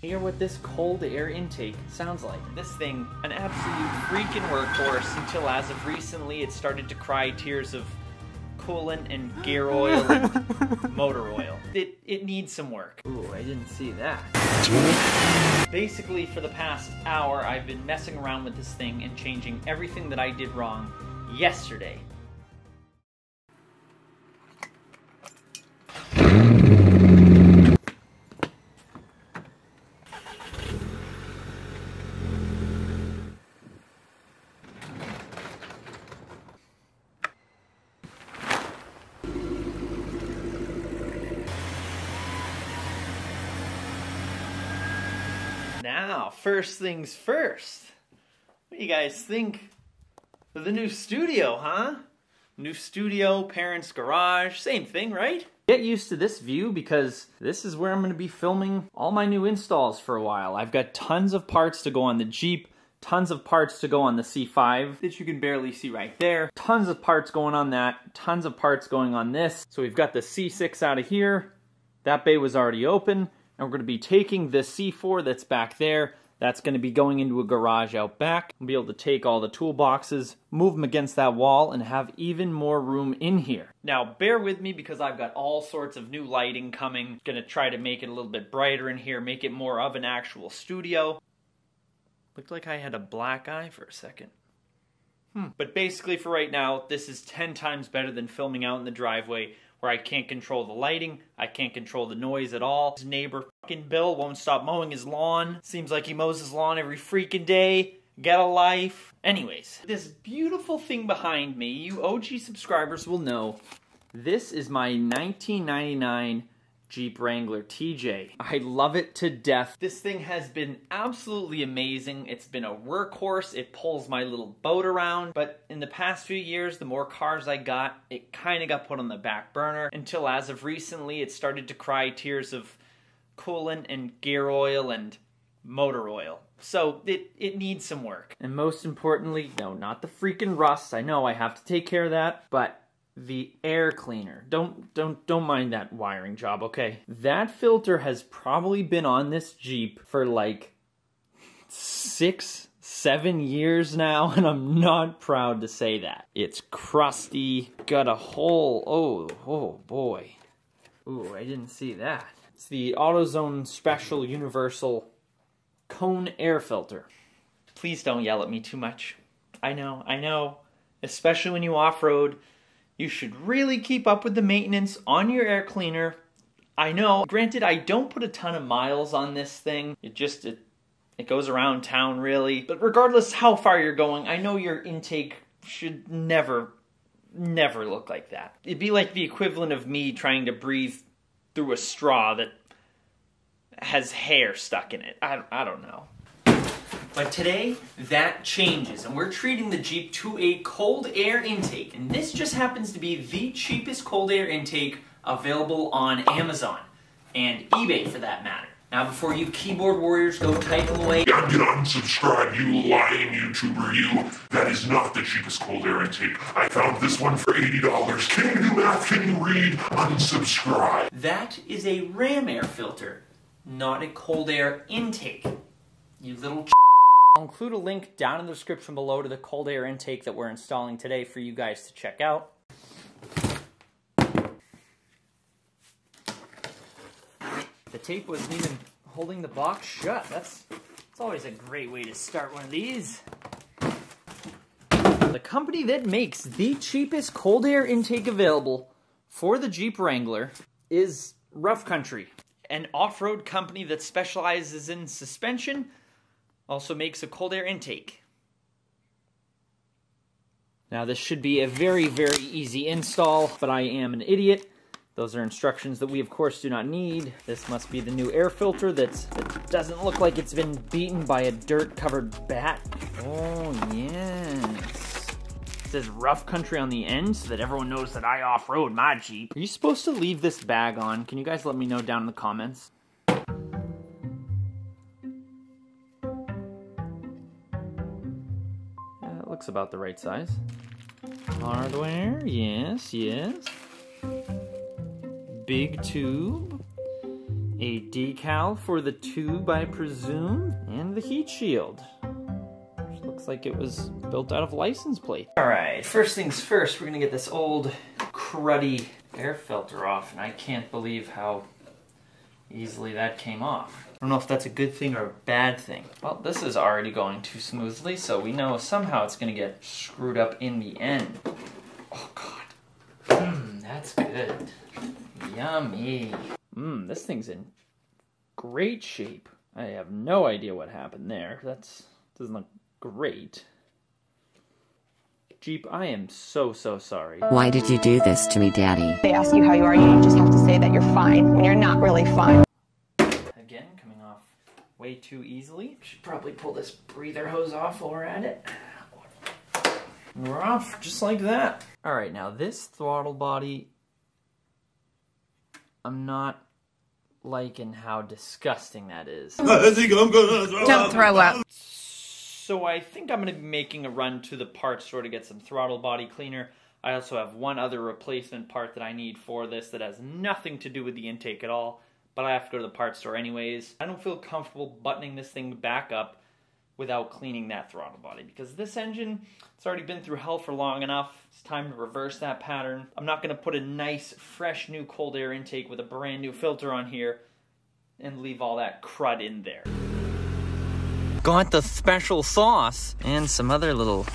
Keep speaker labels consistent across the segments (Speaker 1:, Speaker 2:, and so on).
Speaker 1: Hear what this cold air intake sounds like. This thing, an absolute freaking workhorse until as of recently it started to cry tears of coolant and gear oil and motor oil. It needs some work. Ooh, I didn't see that. Basically, for the past hour, I've been messing around with this thing and changing everything that I did wrong yesterday. Now, first things first. What do you guys think of the new studio, huh? New studio, parents' garage, same thing, right? Get used to this view because this is where I'm going to be filming all my new installs for a while. I've got tons of parts to go on the Jeep, tons of parts to go on the C5 that you can barely see right there. Tons of parts going on that, tons of parts going on this. So we've got the C6 out of here. That bay was already open. And we're going to be taking this C4 that's back there. That's going to be going into a garage out back. We'll be able to take all the toolboxes, move them against that wall, and have even more room in here. Now, bear with me because I've got all sorts of new lighting coming. Going to try to make it a little bit brighter in here, make it more of an actual studio. Looked like I had a black eye for a second. But basically for right now, this is 10 times better than filming out in the driveway where I can't control the lighting, I can't control the noise at all. His neighbor fucking Bill won't stop mowing his lawn. Seems like he mows his lawn every freaking day. Get a life. Anyways, this beautiful thing behind me, you OG subscribers will know, this is my 1999 Jeep Wrangler TJ. I love it to death. This thing has been absolutely amazing. It's been a workhorse. It pulls my little boat around. But in the past few years, the more cars I got, it kind of got put on the back burner until as of recently, it started to cry tears of coolant and gear oil and motor oil. So it needs some work. And most importantly, no, not the freaking rust. I know I have to take care of that, but the air cleaner. Don't mind that wiring job, okay? That filter has probably been on this Jeep for like 6, 7 years now, and I'm not proud to say that. It's crusty, got a hole, oh boy. Ooh, I didn't see that. It's the AutoZone Special Universal Cone Air Filter. Please don't yell at me too much. I know. Especially when you off-road, you should really keep up with the maintenance on your air cleaner. I know, granted, I don't put a ton of miles on this thing. It goes around town, really. But regardless how far you're going, I know your intake should never look like that. It'd be like the equivalent of me trying to breathe through a straw that has hair stuck in it. I don't know. But today, that changes, and we're treating the Jeep to a cold air intake. And this just happens to be the cheapest cold air intake available on Amazon, and eBay for that matter. Now before you keyboard warriors go typing away,
Speaker 2: I'm gonna unsubscribe, you lying YouTuber, you. That is not the cheapest cold air intake. I found this one for $80. Can you do math? Can you read? Unsubscribe.
Speaker 1: That is a ram air filter, not a cold air intake. You little I'll include a link down in the description below to the cold air intake that we're installing today for you guys to check out. The tape wasn't even holding the box shut. That's always a great way to start one of these. The company that makes the cheapest cold air intake available for the Jeep Wrangler is Rough Country, an off-road company that specializes in suspension. Also makes a cold air intake. Now this should be a very, very easy install, but I am an idiot. Those are instructions that we of course do not need. This must be the new air filter that doesn't look like it's been beaten by a dirt-covered bat. Oh yes. It says Rough Country on the end so that everyone knows that I off-road my Jeep. Are you supposed to leave this bag on? Can you guys let me know down in the comments? Looks about the right size. Hardware, yes. Big tube. A decal for the tube, I presume, and the heat shield. Which looks like it was built out of license plate. Alright, first things first, we're gonna get this old, cruddy air filter off, and I can't believe how easily that came off. I don't know if that's a good thing or a bad thing. Well, this is already going too smoothly, so we know somehow it's gonna get screwed up in the end. Oh God. That's good. Yummy. This thing's in great shape. I have no idea what happened there. Doesn't look great. Jeep, I am so sorry.
Speaker 3: Why did you do this to me, Daddy?
Speaker 4: They ask you how you are, you just have to say that you're fine when you're not really fine.
Speaker 1: Again, coming off way too easily. Should probably pull this breather hose off while we're at it. And we're off, just like that. Alright, now this throttle body, I'm not liking how disgusting that is.
Speaker 4: Don't throw up.
Speaker 1: So I think I'm going to be making a run to the parts store to get some throttle body cleaner. I also have one other replacement part that I need for this that has nothing to do with the intake at all, but I have to go to the parts store anyways. I don't feel comfortable buttoning this thing back up without cleaning that throttle body, because this engine, it's already been through hell for long enough. It's time to reverse that pattern. I'm not going to put a nice, fresh, new cold air intake with a brand new filter on here and leave all that crud in there. Got the special sauce and some other little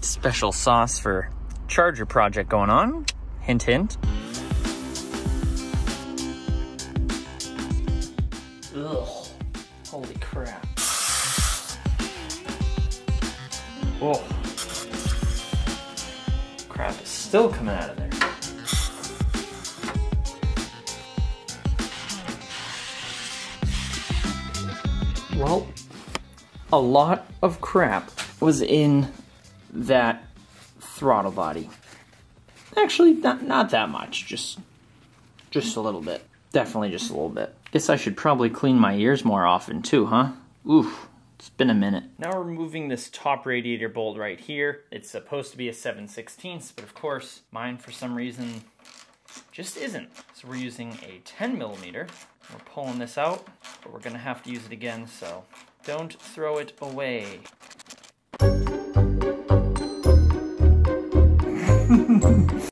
Speaker 1: special sauce for Charger project going on. Hint, hint. Ugh. Holy crap. Oh. Crap is still coming out of there. Well, a lot of crap was in that throttle body. Actually, not that much, just a little bit. Definitely just a little bit. Guess I should probably clean my ears more often too, huh? Oof, it's been a minute. Now we're removing this top radiator bolt right here. It's supposed to be a 7/16, but of course, mine for some reason just isn't. So we're using a 10mm. We're pulling this out, but we're gonna have to use it again, so don't throw it away.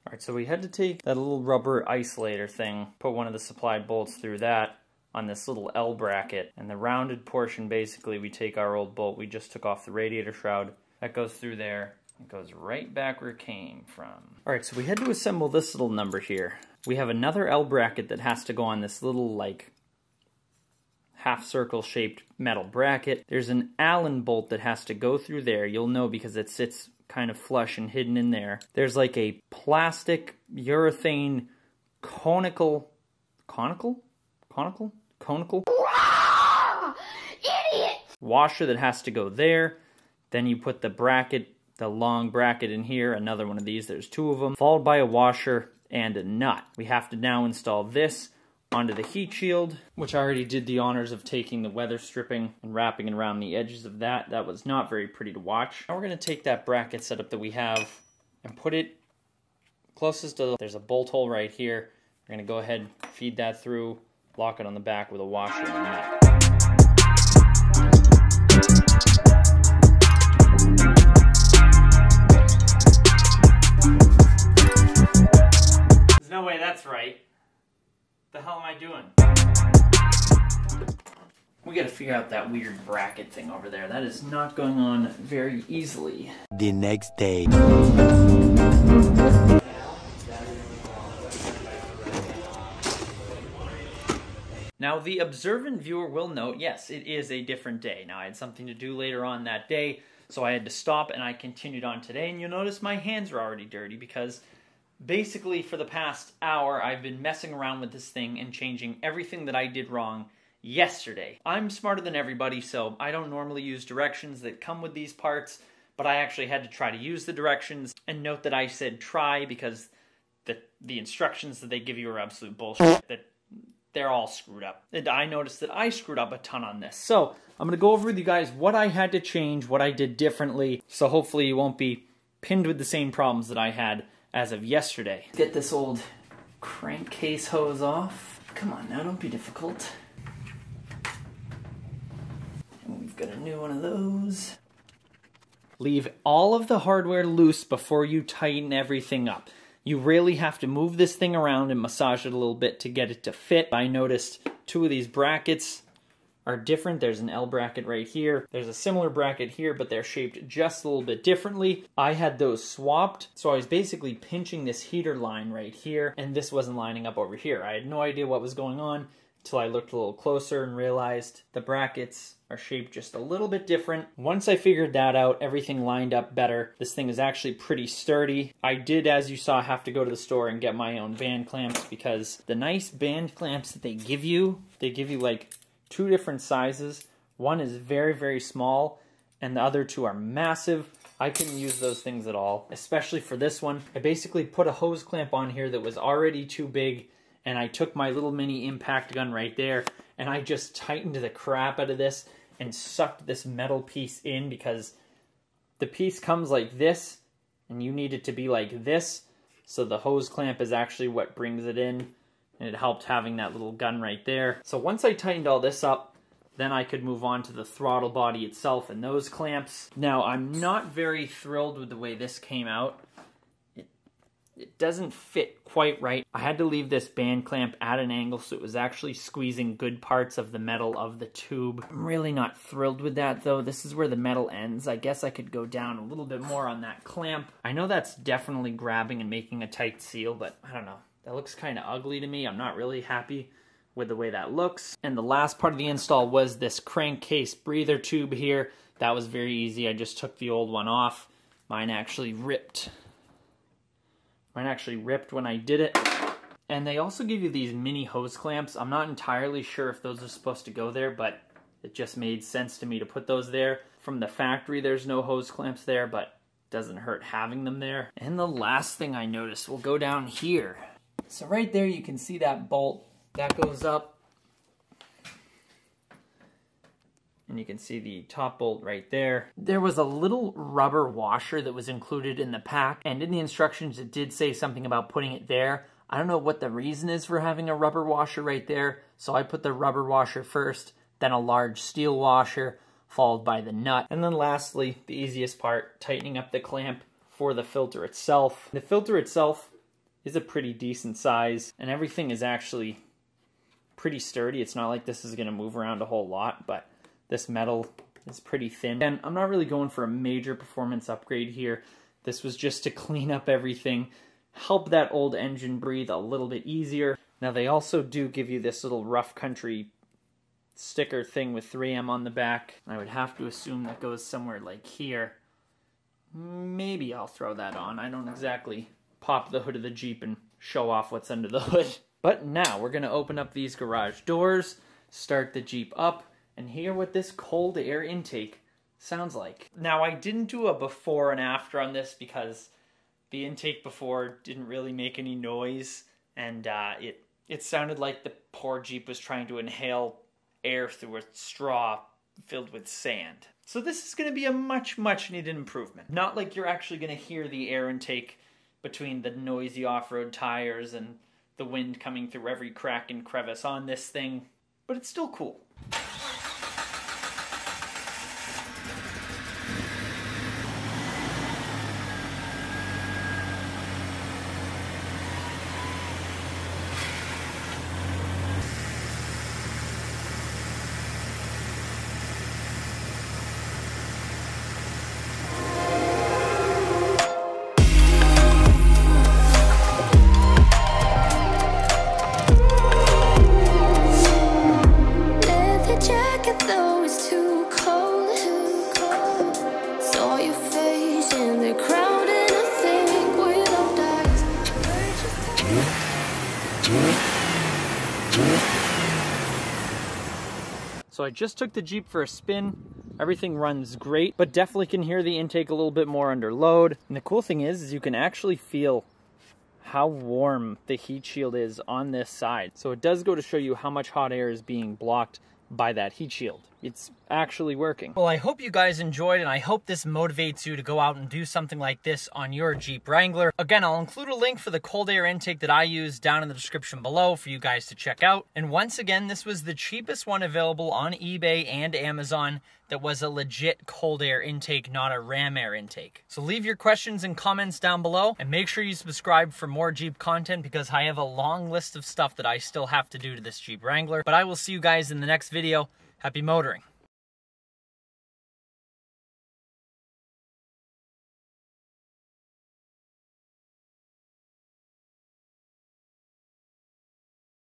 Speaker 1: Alright, so we had to take that little rubber isolator thing, put one of the supplied bolts through that on this little L bracket, and the rounded portion, basically, we take our old bolt we just took off the radiator shroud, that goes through there, it goes right back where it came from. Alright, so we had to assemble this little number here. We have another L bracket that has to go on this little, like, half-circle shaped metal bracket. There's an Allen bolt that has to go through there. You'll know because it sits kind of flush and hidden in there. There's like a plastic urethane conical
Speaker 4: Idiot!
Speaker 1: washer that has to go there. Then you put the bracket, the long bracket in here, another one of these, there's two of them, followed by a washer and a nut. We have to now install this onto the heat shield, which I already did the honors of taking the weather stripping and wrapping it around the edges of that. That was not very pretty to watch. Now we're going to take that bracket setup that we have and put it closest to there's a bolt hole right here. We're going to go ahead and feed that through, lock it on the back with a washer and a nut. There's no way that's right. What the hell am I doing? We gotta figure out that weird bracket thing over there. That is not going on very easily.
Speaker 3: The next day.
Speaker 1: Now, the observant viewer will note, yes, it is a different day. Now, I had something to do later on that day, so I had to stop, and I continued on today. And you'll notice my hands are already dirty because basically for the past hour, I've been messing around with this thing and changing everything that I did wrong yesterday. I'm smarter than everybody, so I don't normally use directions that come with these parts, but I actually had to try to use the directions. And note that I said try because the instructions that they give you are absolute bullshit. That they're all screwed up. And I noticed that I screwed up a ton on this. So I'm going to go over with you guys what I had to change, what I did differently, so hopefully you won't be pinned with the same problems that I had as of yesterday. Get this old crankcase hose off. Come on now, don't be difficult. And we've got a new one of those. Leave all of the hardware loose before you tighten everything up. You really have to move this thing around and massage it a little bit to get it to fit. I noticed two of these brackets are different. There's an L bracket right here. There's a similar bracket here, but they're shaped just a little bit differently. I had those swapped, so I was basically pinching this heater line right here, and this wasn't lining up over here. I had no idea what was going on until I looked a little closer and realized the brackets are shaped just a little bit different. Once I figured that out, everything lined up better. This thing is actually pretty sturdy. I did, as you saw, have to go to the store and get my own band clamps, because the nice band clamps that they give you like 2 different sizes. One is very, very small, and the other 2 are massive. I couldn't use those things at all, especially for this one. I basically put a hose clamp on here that was already too big, and I took my little mini impact gun right there, and I just tightened the crap out of this and sucked this metal piece in, because the piece comes like this, and you need it to be like this, so the hose clamp is actually what brings it in, and it helped having that little gun right there. So once I tightened all this up, then I could move on to the throttle body itself and those clamps. Now, I'm not very thrilled with the way this came out. It doesn't fit quite right. I had to leave this band clamp at an angle, so it was actually squeezing good parts of the metal of the tube. I'm really not thrilled with that, though. This is where the metal ends. I guess I could go down a little bit more on that clamp. I know that's definitely grabbing and making a tight seal, but I don't know. That looks kind of ugly to me. I'm not really happy with the way that looks. And the last part of the install was this crankcase breather tube here. That was very easy. I just took the old one off. Mine actually ripped when I did it. And they also give you these mini hose clamps. I'm not entirely sure if those are supposed to go there, but it just made sense to me to put those there. From the factory, there's no hose clamps there, but it doesn't hurt having them there. And the last thing I noticed will go down here. So right there you can see that bolt. That goes up. And you can see the top bolt right there. There was a little rubber washer that was included in the pack, and in the instructions it did say something about putting it there. I don't know what the reason is for having a rubber washer right there, so I put the rubber washer first, then a large steel washer, followed by the nut. And then lastly, the easiest part, tightening up the clamp for the filter itself. The filter itself is a pretty decent size, and everything is actually pretty sturdy. It's not like this is going to move around a whole lot, but this metal is pretty thin. And I'm not really going for a major performance upgrade here. This was just to clean up everything, help that old engine breathe a little bit easier. Now they also do give you this little rough country sticker thing with 3M on the back. I would have to assume that goes somewhere like here. Maybe I'll throw that on. I don't exactly pop the hood of the Jeep and show off what's under the hood. But now we're gonna open up these garage doors, start the Jeep up, and hear what this cold air intake sounds like. Now, I didn't do a before and after on this because the intake before didn't really make any noise, and it sounded like the poor Jeep was trying to inhale air through a straw filled with sand. So this is going to be a much needed improvement. Not like you're actually going to hear the air intake between the noisy off-road tires and the wind coming through every crack and crevice on this thing, but it's still cool. So I just took the Jeep for a spin. Everything runs great, but definitely can hear the intake a little bit more under load. And the cool thing is you can actually feel how warm the heat shield is on this side. So it does go to show you how much hot air is being blocked by that heat shield. It's actually working. Well, I hope you guys enjoyed, and I hope this motivates you to go out and do something like this on your Jeep Wrangler. Again, I'll include a link for the cold air intake that I use down in the description below for you guys to check out. And once again, this was the cheapest one available on eBay and Amazon that was a legit cold air intake, not a ram air intake. So leave your questions and comments down below, and make sure you subscribe for more Jeep content, because I have a long list of stuff that I still have to do to this Jeep Wrangler. But I will see you guys in the next video. Happy motoring.